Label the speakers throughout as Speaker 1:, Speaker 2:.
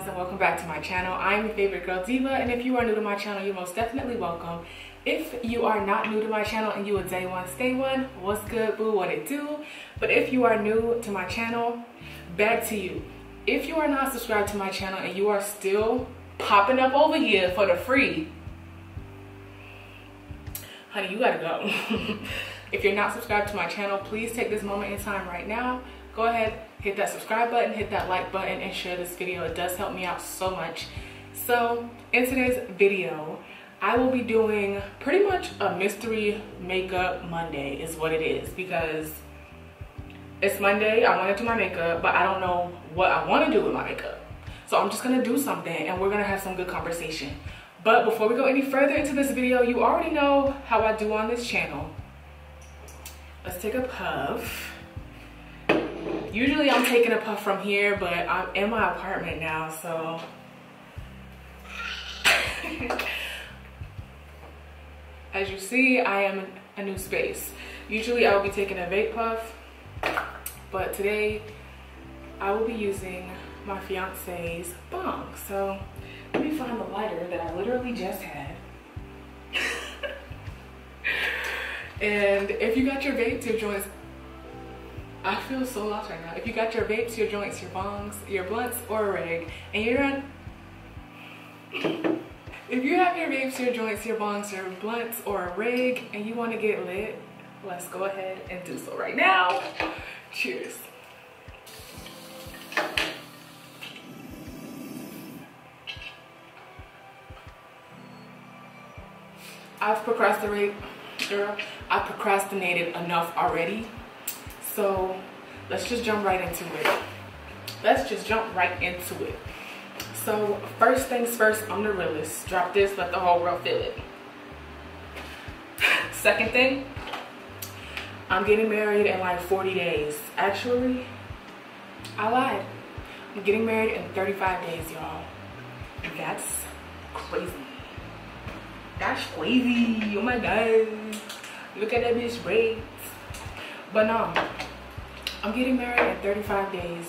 Speaker 1: Guys, and welcome back to my channel. I am your favorite girl Diva, and if you are new to my channel, you're most definitely welcome. If you are not new to my channel and you a day one stay one, what's good boo, what it do? But if you are new to my channel, back to you. If you are not subscribed to my channel and you are still popping up over here for the free, honey, you gotta go. If you're not subscribed to my channel, please take this moment in time right now. Go ahead, hit that subscribe button, hit that like button, and share this video. It does help me out so much. So in today's video, I will be doing pretty much a mystery makeup Monday is what it is, because it's Monday. I want to do my makeup, but I don't know what I want to do with my makeup. So I'm just gonna do something and we're gonna have some good conversation. But before we go any further into this video, you already know how I do on this channel. Let's take a puff. Usually I'm taking a puff from here, but I'm in my apartment now, so as you see, I am in a new space. Usually I will be taking a vape puff, but today I will be using my fiance's bong. So let me find the lighter that I literally just had. And if you got your vapes, your joints, I feel so lost right now. If you got your vapes, your joints, your bongs, your blunts, or a reg, and you're on, if you have your vapes, your joints, your bongs, your blunts, or a reg, and you want to get lit, let's go ahead and do so right now. Cheers. I've procrastinated enough already. So let's just jump right into it. So first things first, I'm the realist. Drop this, let the whole world feel it. Second thing, I'm getting married in like 40 days. Actually, I lied. I'm getting married in 35 days, y'all. That's crazy. That's crazy. Oh my God. Look at that bitch braids. But no, I'm getting married in 35 days.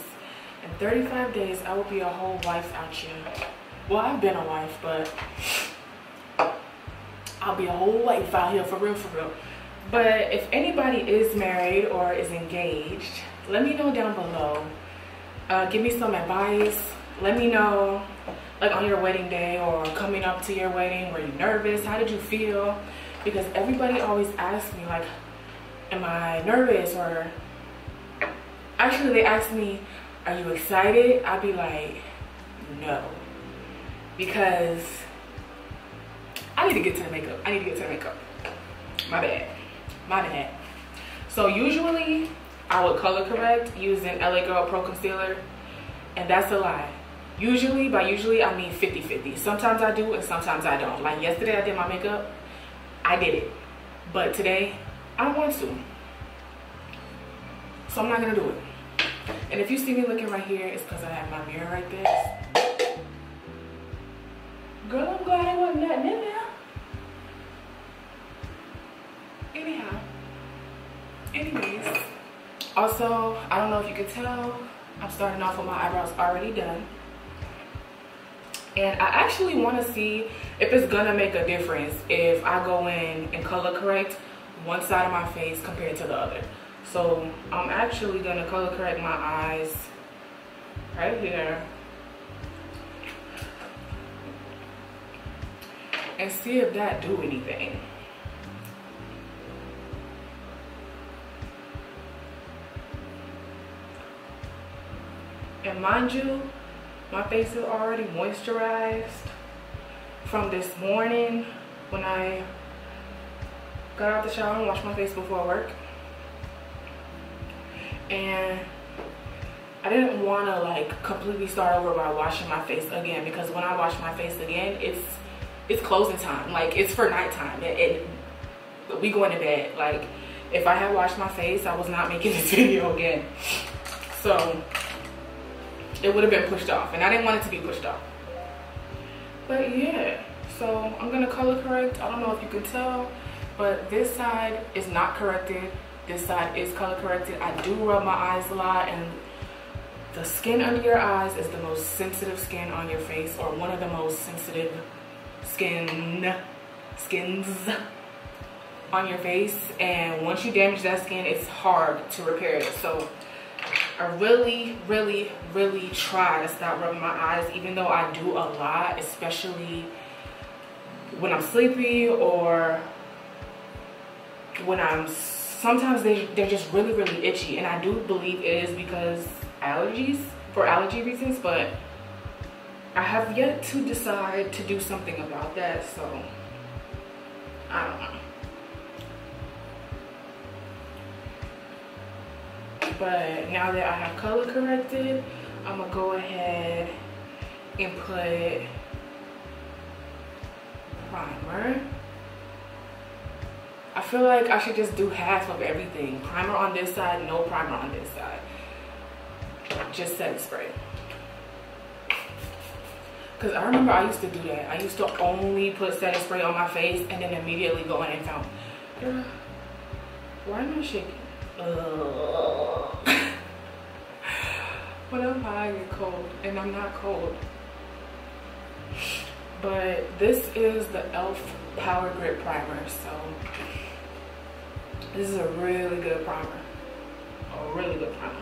Speaker 1: In 35 days, I will be a whole wife out here. Well, I've been a wife, but I'll be a whole wife out here, for real, for real. But if anybody is married or is engaged, let me know down below. Give me some advice. Let me know, like on your wedding day or coming up to your wedding, were you nervous? How did you feel? Because everybody always asks me, like, am I nervous? Or actually they ask me, are you excited? I'd be like, no, because I need to get to the makeup. My bad. So usually I would color correct using LA Girl Pro Concealer, and that's a lie. Usually, by usually I mean 50-50. Sometimes I do and sometimes I don't. Like yesterday I did my makeup, I did it, but today I don't want to, so I'm not gonna do it. And if you see me looking right here, it's because I have my mirror right there. Girl, I'm glad I wasn't nothing in there. Anyways, also, I don't know if you can tell, I'm starting off with my eyebrows already done. And I actually want to see if it's gonna make a difference if I go in and color correct one side of my face compared to the other. So I'm actually gonna color correct my eyes right here and see if that do anything. And mind you, my face is already moisturized from this morning when I got out the shower and washed my face before work. And I didn't want to like completely start over by washing my face again, because when I wash my face again, it's closing time. Like, it's for nighttime. We going to bed. Like, if I had washed my face, I was not making this video again. So it would have been pushed off, and I didn't want it to be pushed off. But yeah, so I'm gonna color correct. I don't know if you can tell, but this side is not corrected. This side is color corrected. I do rub my eyes a lot, and The skin under your eyes is the most sensitive skin on your face, or one of the most sensitive skins on your face, and once you damage that skin, it's hard to repair it. So I really try to stop rubbing my eyes, even though I do a lot, especially when I'm sleepy, or when I'm, sometimes they're just really itchy, and I do believe it is because for allergy reasons, but I have yet to decide to do something about that, so I don't know. But now that I have color corrected, I'm gonna go ahead and put primer. I feel like I should just do half of everything. Primer on this side, no primer on this side. Just setting spray. Because I remember I used to do that. I used to only put setting spray on my face and then immediately go in and found, girl, why am I shaking? What if I get cold? And I'm not cold. But this is the e.l.f. Power Grip Primer. So this is a really good primer. A really good primer.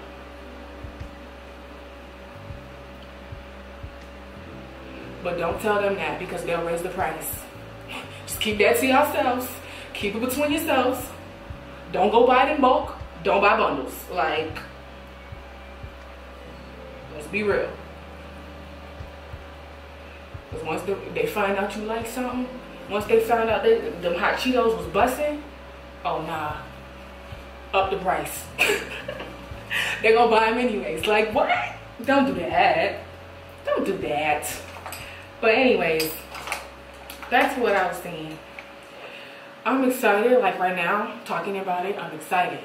Speaker 1: But don't tell them that, because they'll raise the price. Just keep that to yourselves. Keep it between yourselves. Don't go buy it in bulk. Don't buy bundles. Like, let's be real. Because once they find out you like something, once they found out that them hot Cheetos was busting, oh nah, up the price. They're gonna buy them anyways. Like, what? Don't do that. Don't do that. But anyways, back to what I was saying. I'm excited, like right now, talking about it, I'm excited.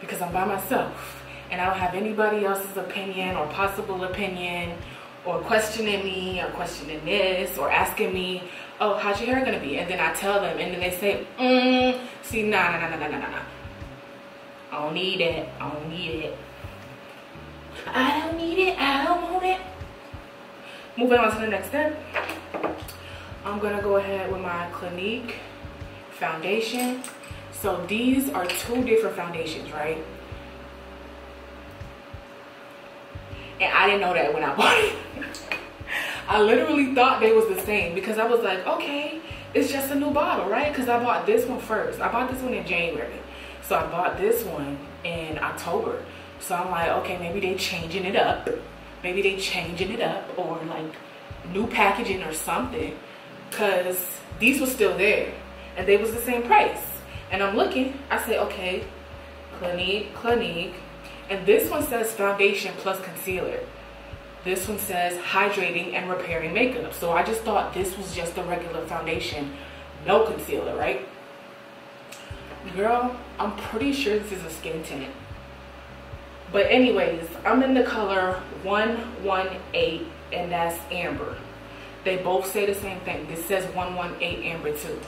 Speaker 1: Because I'm by myself. And I don't have anybody else's opinion or possible opinion, or questioning me, or questioning this, or asking me, oh, how's your hair gonna be? And then I tell them, and then they say, see, nah. I don't need it. I don't need it. I don't need it. I don't want it. Moving on to the next step, I'm gonna go ahead with my Clinique foundation. So these are two different foundations, right? And I didn't know that when I bought it. I literally thought they was the same, because I was like, okay, it's just a new bottle, right? Because I bought this one first. I bought this one in January. So I bought this one in October. So I'm like, okay, maybe they changing it up. Maybe they changing it up, or like new packaging or something, because these were still there and they was the same price. And I'm looking, I say, okay, Clinique, and this one says foundation plus concealer. This one says hydrating and repairing makeup. So I just thought this was just a regular foundation, no concealer, right? Girl, I'm pretty sure this is a skin tint. But anyways, I'm in the color 118, and that's amber. They both say the same thing. This says 118 amber too.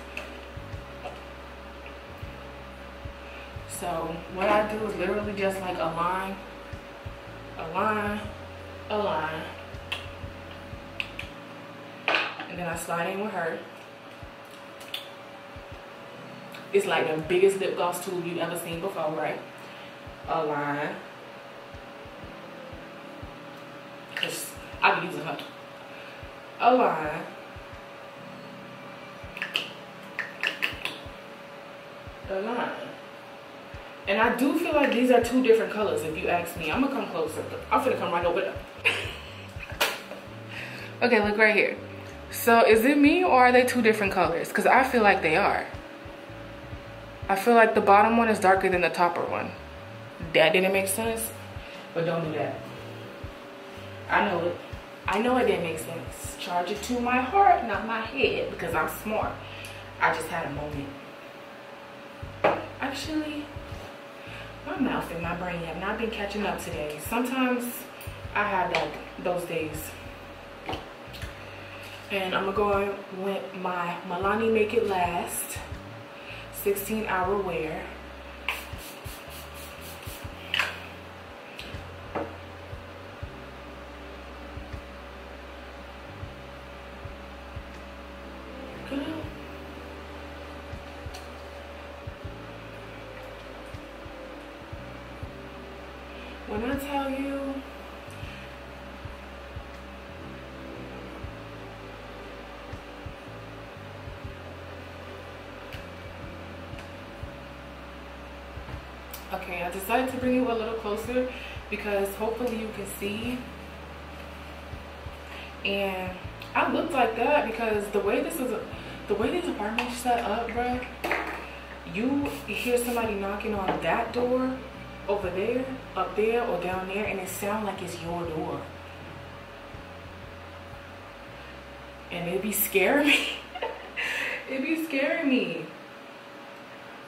Speaker 1: So what I do is literally just like a line, and then I slide in with her. It's like the biggest lip gloss tube you've ever seen before, right? A line. Because I've been using her. A line. A line. And I do feel like these are two different colors, if you ask me. I'm gonna come closer. I'm finna come right over there. Okay, look right here. So is it me, or are they two different colors? Because I feel like they are. I feel like the bottom one is darker than the topper one. That didn't make sense, but don't do that. I know it. I know it didn't make sense. Charge it to my heart, not my head, because I'm smart. I just had a moment. Actually, my mouth and my brain have not been catching up today. Sometimes I have those days. And I'm gonna go in with my Milani Make It Last 16-hour wear. When I tell you, okay, I decided to bring you a little closer because hopefully you can see. And I looked like that because the way these apartments set up, bruh, you hear somebody knocking on that door over there, up there, or down there, and it sounds like it's your door. And it be scaring me. It be scaring me.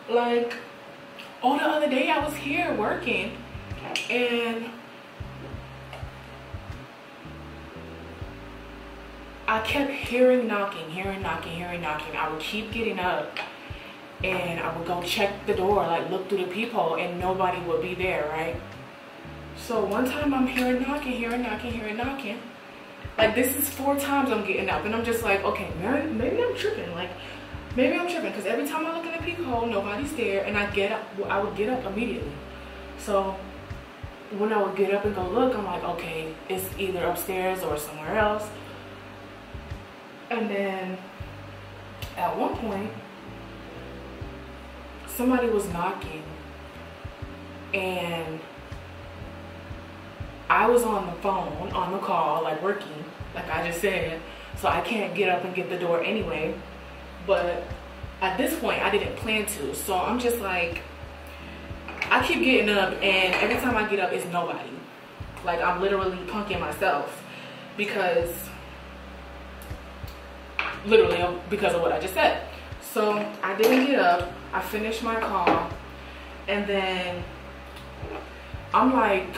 Speaker 1: Like, oh, the other day I was here working, and I kept hearing knocking. I would keep getting up and I would go check the door, like look through the peephole, and nobody would be there, right? So one time I'm hearing knocking. Like, this is 4 times I'm getting up, and I'm just like, okay, maybe I'm tripping. Like, maybe I'm tripping, because every time I look in the peephole, nobody's there, and I would get up immediately. So when I would get up and go look, I'm like, okay, it's either upstairs or somewhere else. And then at one point, somebody was knocking, and I was on the phone, on the call, like working, like I just said, so I can't get up and get the door anyway. But at this point, I didn't plan to, so I'm just like, I keep getting up, and every time I get up, it's nobody. Like, I'm literally punking myself because of what I just said. So I didn't get up. I finished my call, and then I'm like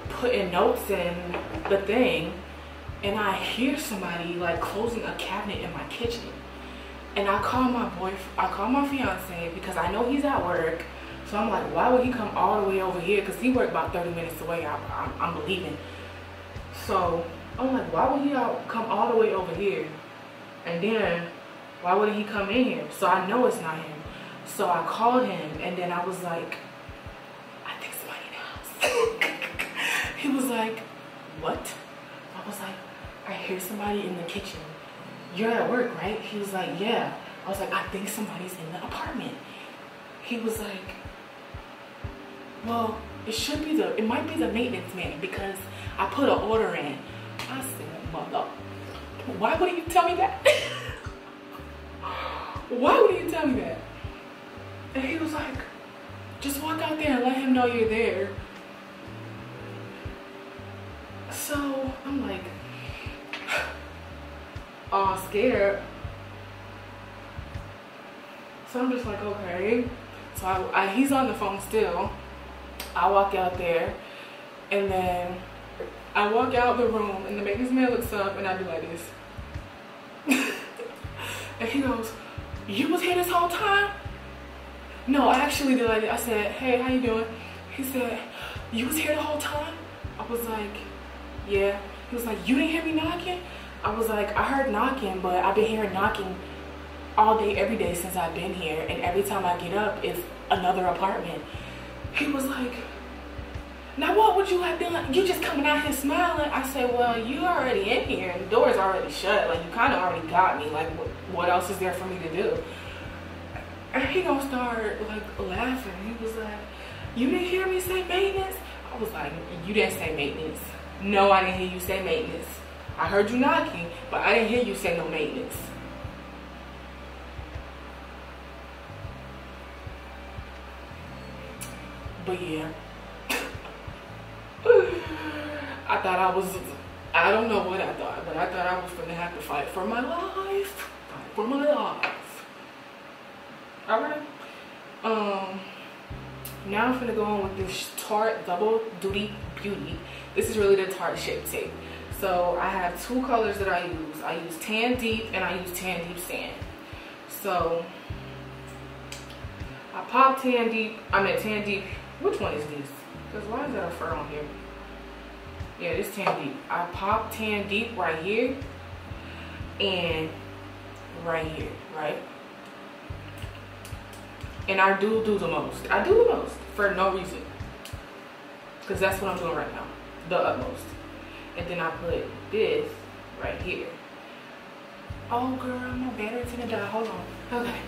Speaker 1: putting notes in the thing, and I hear somebody like closing a cabinet in my kitchen. And I call my fiance because I know he's at work. So I'm like, why would he come all the way over here? Because he worked about 30 minutes away, I'm believing. So I'm like, why would he come all the way over here? And then why would he come in here? So I know it's not him. So I called him, and then I was like, I think somebody knows. He was like, what? I was like, I hear somebody in the kitchen. You're at work, right? He was like, yeah. I was like, I think somebody's in the apartment. He was like, well, it might be the maintenance man because I put an order in. I said, mother, why wouldn't you tell me that? Why would you tell me that? And he was like, just walk out there and let him know you're there. So I'm like, all scared. So I'm just like, okay. So he's on the phone still. I walk out there, and then I walk out the room, and the maintenance man looks up, and I do like this. And he goes, you was here this whole time? No, I actually did like this. I said, hey, how you doing? He said, you was here the whole time? I was like, yeah. He was like, you didn't hear me knocking? I was like, I heard knocking, but I've been hearing knocking all day, every day since I've been here, and every time I get up, it's another apartment. He was like, now what would you have done? You just coming out here smiling? I said, well, you already in here, and the door's already shut. Like, you kind of already got me. Like, what else is there for me to do? And he gonna start, like, laughing. He was like, you didn't hear me say maintenance? I was like, you didn't say maintenance. No, I didn't hear you say maintenance. I heard you knocking, but I didn't hear you say no maintenance. But yeah, I don't know what I thought, but I thought I was gonna have to fight for my life. For my life. Alright. Now I'm gonna go on with this Tarte Double Duty Beauty. This is really the Tarte Shape Tape. So I have 2 colors that I use. I use Tan Deep and I use Tan Deep Sand. So I pop Tan Deep. Tan Deep. Which one is this? Because why is there a fur on here? Yeah, this Tan Deep. I pop Tan Deep right here and right here, right? And I do the most. I do the most for no reason. because that's what I'm doing right now, the utmost. And then I put this right here. Oh girl, my battery's gonna die. Hold on. Okay,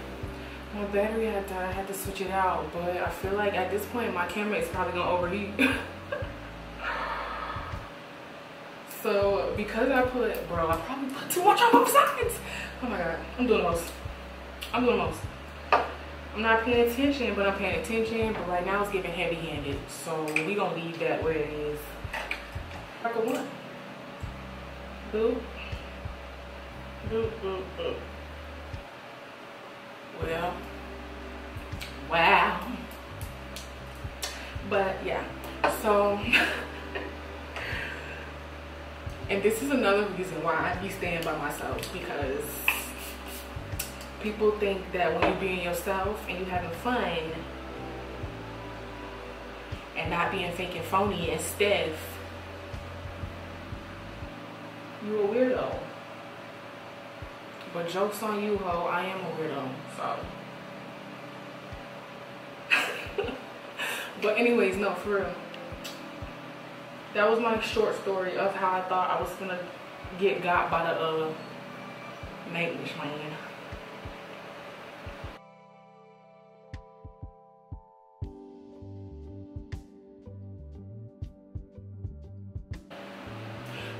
Speaker 1: my battery had died. I had to switch it out, but I feel like at this point my camera is probably gonna overheat. So because I probably put too much on both sides. Oh my god, I'm doing the most. I'm not paying attention, but I'm paying attention. But right now it's giving heavy-handed, so we gonna leave that where it is. Like a one. Boop. Boop, boop, boop. Well, wow. But yeah, so and this is another reason why I be staying by myself, because people think that when you're being yourself and you having fun and not being fake and phony and stiff, you a weirdo. But joke's on you, ho, I am a weirdo, so. But anyways, no, for real. That was my short story of how I thought I was gonna get got by the English man.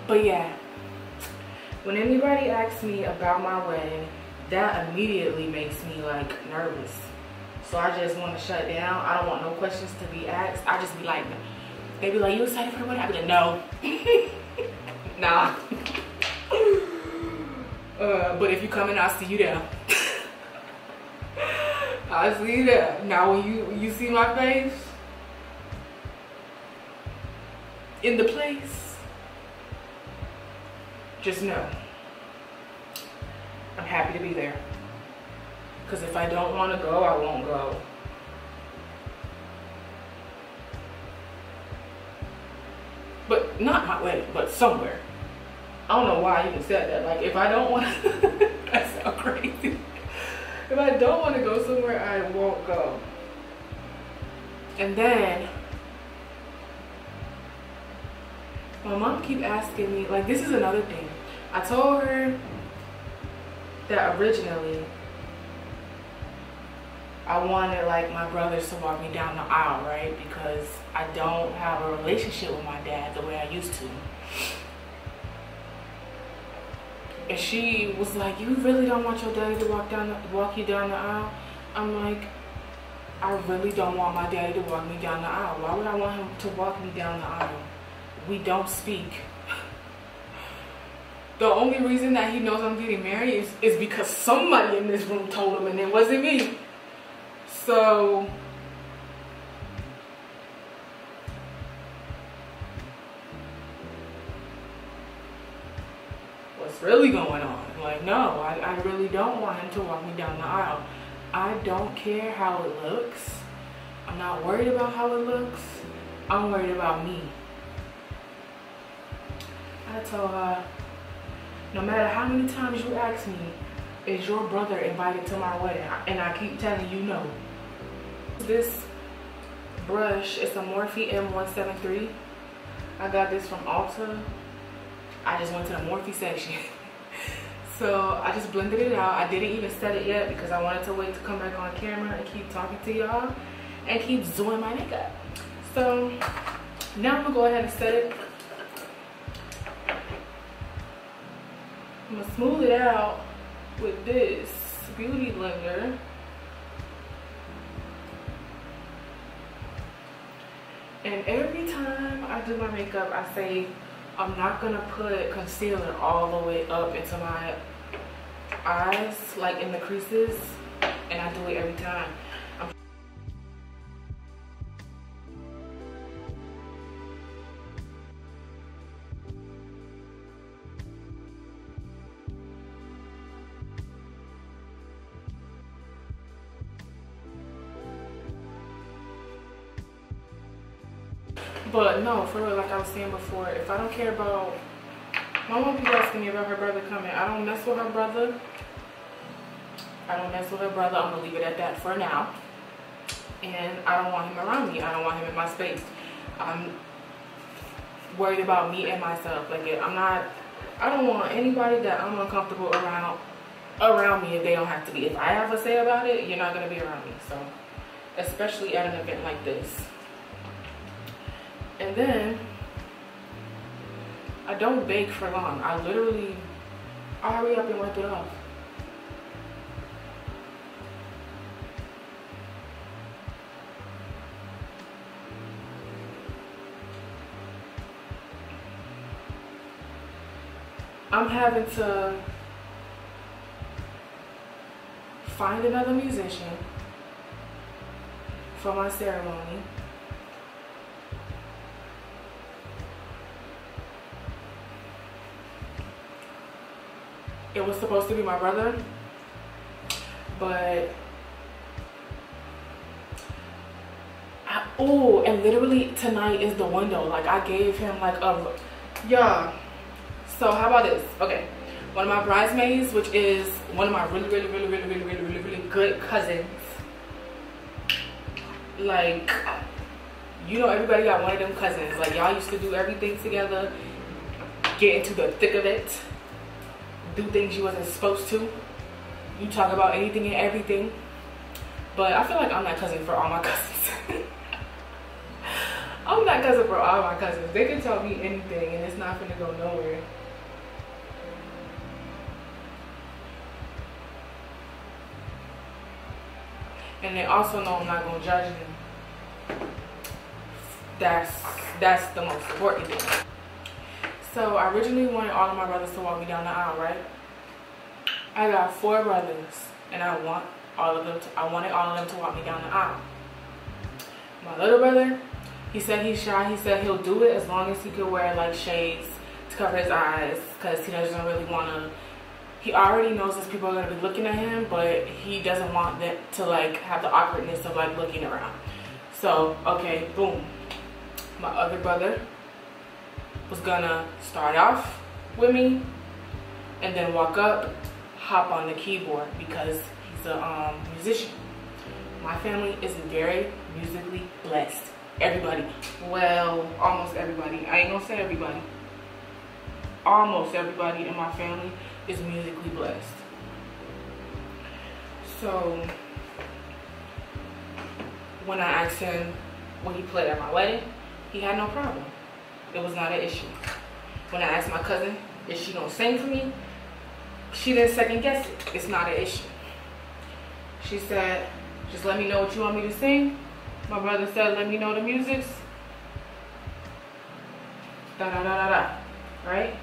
Speaker 1: But yeah, when anybody asks me about my wedding, that immediately makes me like nervous. So I just want to shut down. I don't want no questions to be asked. I just be like, they be like, you excited for the wedding? I be like, no. Nah. But if you come in, I'll see you there. I'll see you there. Now when you see my face in the place, just know I'm happy to be there. Because if I don't want to go, I won't go. But not my wedding, but somewhere. I don't know why I even said that. Like, if I don't want to, that sounds crazy. If I don't want to go somewhere, I won't go. And then, my mom keep asking me, like, this is another thing. I told her that originally, I wanted like my brothers to walk me down the aisle, right? Because I don't have a relationship with my dad the way I used to. And she was like, you really don't want your daddy to walk you down the aisle? I'm like, I really don't want my daddy to walk me down the aisle. Why would I want him to walk me down the aisle? We don't speak. The only reason that he knows I'm getting married is because somebody in this room told him, and it wasn't me. So what's really going on? Like, no, I really don't want him to walk me down the aisle. I don't care how it looks. I'm not worried about how it looks. I'm worried about me. I told her, no matter how many times you ask me, is your brother invited to my wedding? And I keep telling you no. This brush is a Morphe M173. I got this from Ulta. I just went to the Morphe section. So I just blended it out. I didn't even set it yet because I wanted to wait to come back on camera and keep talking to y'all and keep doing my makeup. So now I'm gonna go ahead and set it. I'm gonna smooth it out with this beauty blender. And every time I do my makeup, I say I'm not gonna put concealer all the way up into my eyes, like in the creases, and I do it every time. But no, for real, like I was saying before, if I don't care about, my mom keeps asking me about her brother coming. I don't mess with her brother. I don't mess with her brother. I'm gonna leave it at that for now. And I don't want him around me. I don't want him in my space. worried about me and myself. Like, I don't want anybody that I'm uncomfortable around me if they don't have to be. If I have a say about it, you're not gonna be around me. So, especially at an event like this. And then I don't bake for long. I hurry up and wipe it off. I'm having to find another musician for my ceremony. It was supposed to be my brother, but and literally tonight is the window. Like, I gave him like yeah. So how about this? Okay, one of my bridesmaids, which is one of my really good cousins. Like, you know, everybody got one of them cousins. Like, y'all used to do everything together, get into the thick of it, do things you wasn't supposed to. You talk about anything and everything. But I feel like I'm that cousin for all my cousins. I'm that cousin for all my cousins. They can tell me anything and it's not gonna go nowhere. And they also know I'm not gonna judge them. That's the most important thing. So I originally wanted all of my brothers to walk me down the aisle, right? I got 4 brothers, and I wanted all of them to walk me down the aisle. My little brother, he said he's shy. He said he'll do it as long as he could wear like shades to cover his eyes, because he doesn't really want to. He already knows that people are going to be looking at him, but he doesn't want them to like have the awkwardness of like looking around. So, okay, boom. My other brother was gonna start off with me and then walk up, hop on the keyboard because he's a musician. My family is very musically blessed. Everybody, well, almost everybody. I ain't gonna say everybody. Almost everybody in my family is musically blessed. So when I asked him what he played at my wedding, he had no problem. It was not an issue. When I asked my cousin, is she gonna sing for me? She didn't second guess it. It's not an issue. She said, just let me know what you want me to sing. My brother said, let me know the music's. Da da da da da. Right?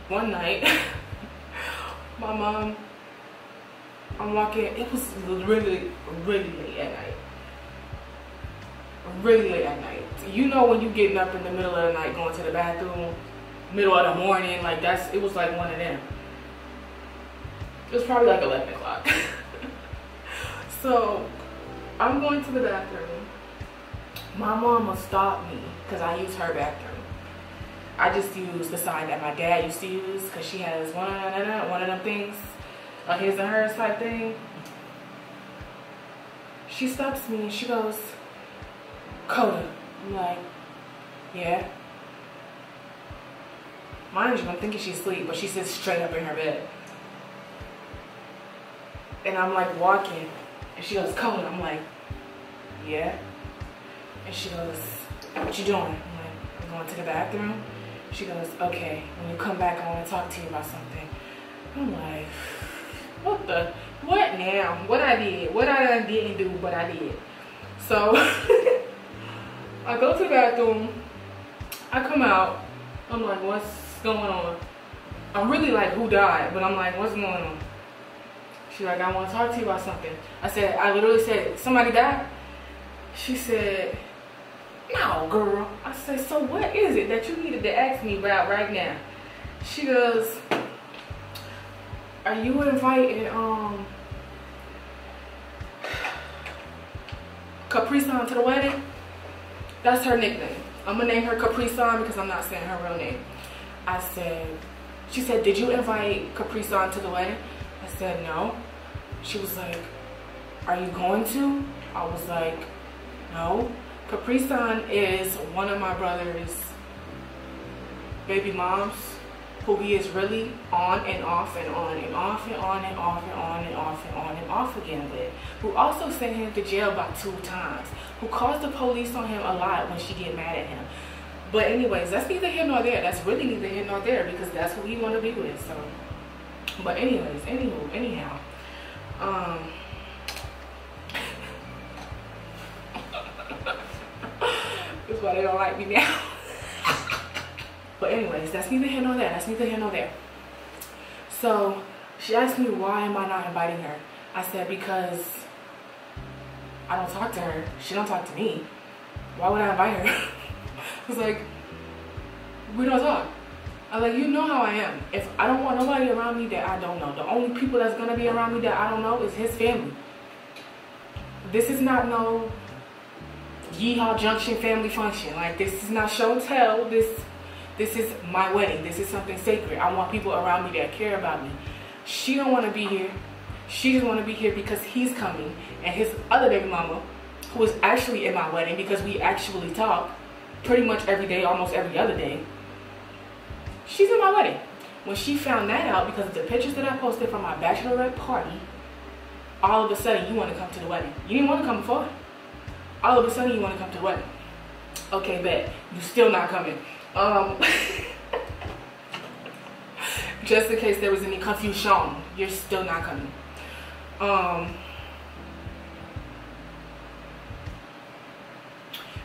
Speaker 1: One night, my mom, I'm walking, it was really late at night. Really late at night. You know when you getting up in the middle of the night going to the bathroom, middle of the morning, like it was like one of them. It was probably like 11 o'clock. So I'm going to the bathroom. My mama stopped me because I use her bathroom. I just use the side that my dad used to use because she has one of them things, a his and hers type thing. She stops me and she goes, Coda. I'm like, yeah. Mind you, I'm thinking she's asleep, but she sits straight up in her bed. And I'm like walking, and she goes, Coda. I'm like, yeah. And she goes, what you doing? I'm like, I'm going to the bathroom. She goes, okay, when you come back, I want to talk to you about something. I'm like, what now? What I did? What I done didn't do, but I did. So I go to the bathroom, I come out, I'm like, what's going on? I'm really like, who died? But I'm like, what's going on? She's like, I want to talk to you about something. I literally said, somebody died? She said, no, girl. I said, so what is it that you needed to ask me about right now? She goes, are you inviting Capri-Sun to the wedding? That's her nickname. I'm gonna name her Capri-Sun because I'm not saying her real name. She said, did you invite Capri-Sun to the wedding? I said, no. She was like, are you going to? I was like, no. Capri-Sun is one of my brother's baby moms who he is really on and off and on and off and on and off and on and off and on and off again with, who also sent him to jail about 2 times, who calls the police on him a lot when she get mad at him. But anyways, that's neither here nor there. That's really neither here nor there, because that's who he want to be with. So, but anyways, anyhow, that's why they don't like me now. But anyways, that's neither here nor there. That's neither here nor there. So she asked me, why am I not inviting her? I said, because I don't talk to her. She don't talk to me. Why would I invite her? I was like, we don't talk. I was like, you know how I am. If I don't want nobody around me that I don't know, the only people that's gonna be around me that I don't know is his family. This is not no Yeehaw Junction family function. Like, this is not show and tell. This is my wedding. This is something sacred. I want people around me that care about me. She don't want to be here. She just want to be here because he's coming. And his other baby mama, who is actually in my wedding, because we actually talk pretty much every day, almost every other day, she's in my wedding. When she found that out, because of the pictures that I posted from my bachelorette party, all of a sudden you want to come to the wedding. You didn't want to come before. All of a sudden you want to come to the wedding. Okay, bet. You still not coming. Just in case there was any confusion, you're still not coming.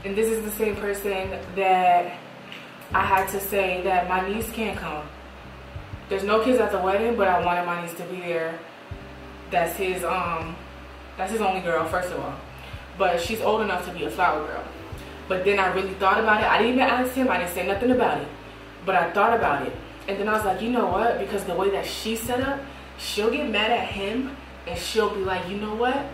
Speaker 1: And this is the same person that I had to say that my niece can't come. There's no kids at the wedding, but I wanted my niece to be there. That's his only girl, first of all. But she's old enough to be a flower girl. But then I really thought about it. I didn't even ask him. I didn't say nothing about it. But I thought about it. And then I was like, you know what? Because the way that she's set up, she'll get mad at him. And she'll be like, you know what?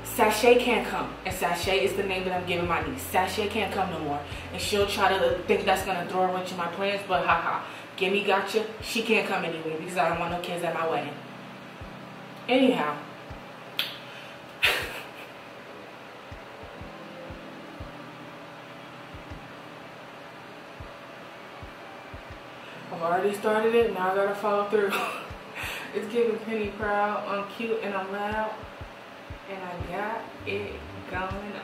Speaker 1: Sashay can't come. And Sashay is the name that I'm giving my niece. Sashay can't come no more. And she'll try to think that's going to throw a wrench in my plans. But haha, gimme gotcha. She can't come anyway because I don't want no kids at my wedding. Anyhow. I've already started it, now I gotta follow through. It's giving Penny proud, I'm cute and I'm loud, and I got it going on.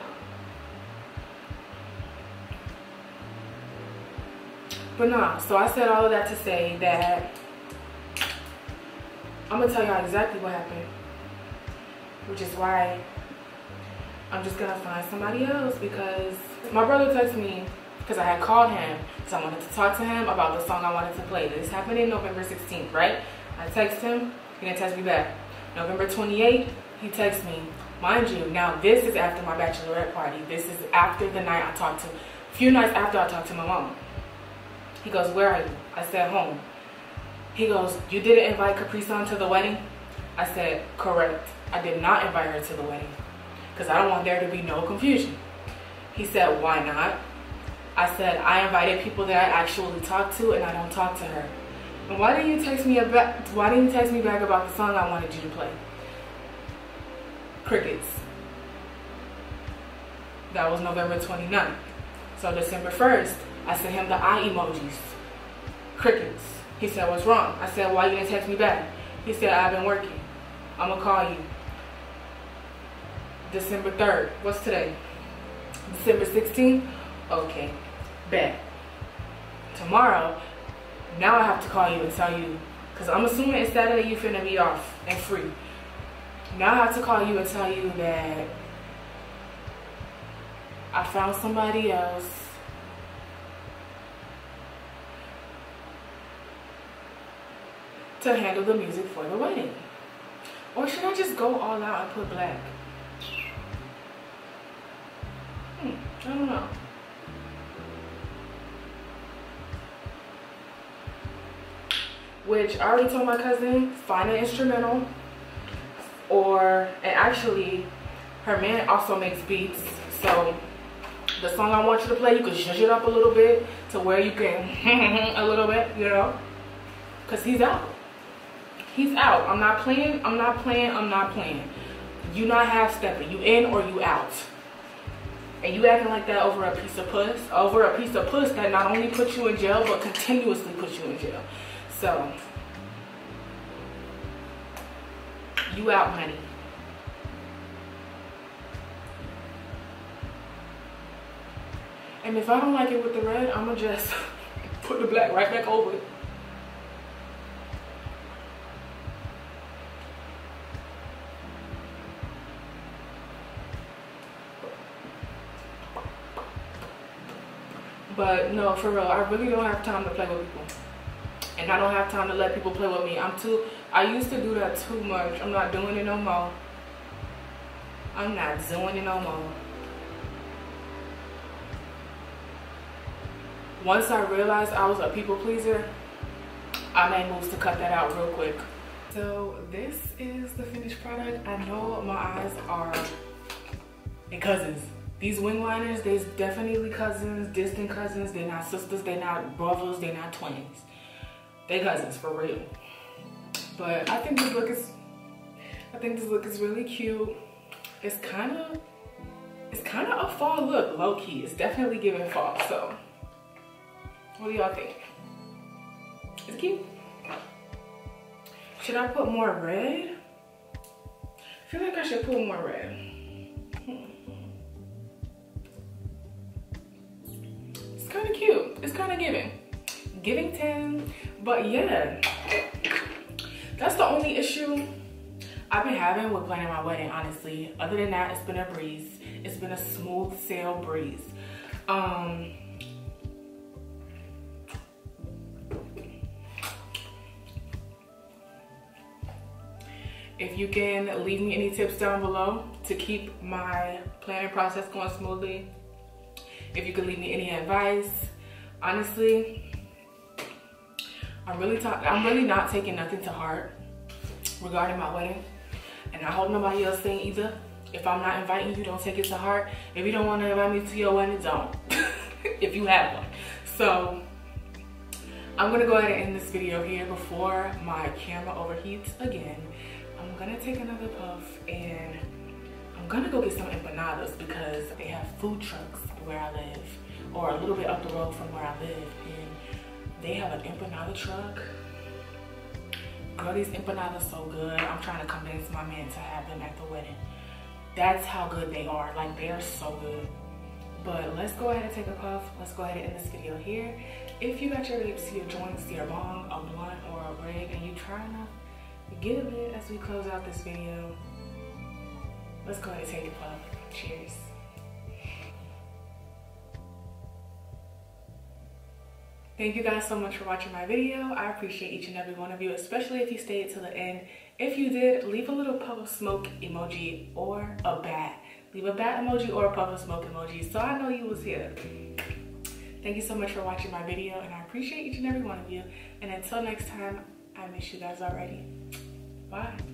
Speaker 1: But nah, so I said all of that to say that I'm gonna tell y'all exactly what happened, which is why I'm just gonna find somebody else, because my brother texted me because I had called him, so I wanted to talk to him about the song I wanted to play. This happened in November 16th, right? I text him, he didn't text me back. November 28th, he texts me. Mind you, now this is after my bachelorette party. This is after the night I talked to, a few nights after I talked to my mom. He goes, where are you? I said, home. He goes, you didn't invite Capri Sun to the wedding? I said, correct. I did not invite her to the wedding because I don't want there to be no confusion. He said, why not? I said, I invited people that I actually talk to, and I don't talk to her. And why didn't you text me back about the song I wanted you to play? Crickets. That was November 29th. So December 1st, I sent him the eye emojis. Crickets. He said, what's wrong? I said, why you didn't text me back? He said, I've been working. I'm gonna call you. December 3rd. What's today? December 16th? Okay, bet. Tomorrow, now I have to call you and tell you, because I'm assuming it's Saturday you finna be off and free. Now I have to call you and tell you that I found somebody else to handle the music for the wedding. Or should I just go all out and put black? I don't know. Which I already told my cousin, find an instrumental, and actually her man also makes beats, so the song I want you to play, you can zhuzh it up a little bit to where you can a little bit, you know, because he's out. He's out. I'm not playing. You not half stepping. You in or you out. And you acting like that over a piece of puss, that not only puts you in jail, but continuously puts you in jail. So, you out, honey. And if I don't like it with the red, I'm gonna just put the black right back over it. But no, for real, I really don't have time to play with people. And I don't have time to let people play with me. I used to do that too much. I'm not doing it no more. I'm not doing it no more. Once I realized I was a people pleaser, I made moves to cut that out real quick. So this is the finished product. I know my eyes are cousins. These wing liners, they're definitely cousins, distant cousins. They're not sisters, they're not brothers, they're not twins. They're cousins for real. But I think this look is really cute. It's kind of a fall look, low key. It's definitely giving fall. So what do y'all think? It's cute. Should I put more red? I feel like I should put more red. It's kind of cute. It's kind of giving 10. But yeah, that's the only issue I've been having with planning my wedding, honestly. Other than that, it's been a breeze. It's been a smooth sail breeze. If you can leave me any tips down below to keep my planning process going smoothly. If you could leave me any advice. Honestly, I'm really not taking nothing to heart regarding my wedding. And I hope nobody else saying either. If I'm not inviting you, don't take it to heart. If you don't want to invite me to your wedding, don't. If you have one. So I'm gonna go ahead and end this video here before my camera overheats again. I'm gonna take another puff and I'm gonna go get some empanadas because they have food trucks where I live, or a little bit up the road from where I live, and they have an empanada truck. Girl, these empanadas so good. I'm trying to convince my man to have them at the wedding. That's how good they are. Like, they are so good. But let's go ahead and take a puff. Let's go ahead and end this video here. If you got your lips, your joints, your bong, a blunt, or a rig, and you trying to get a bit as we close out this video, let's go ahead and take a puff. Cheers. Thank you guys so much for watching my video. I appreciate each and every one of you, especially if you stayed to the end. If you did, leave a little puff of smoke emoji or a bat. Leave a bat emoji or a puff of smoke emoji so I know you was here. Thank you so much for watching my video, and I appreciate each and every one of you. And until next time, I miss you guys already. Bye.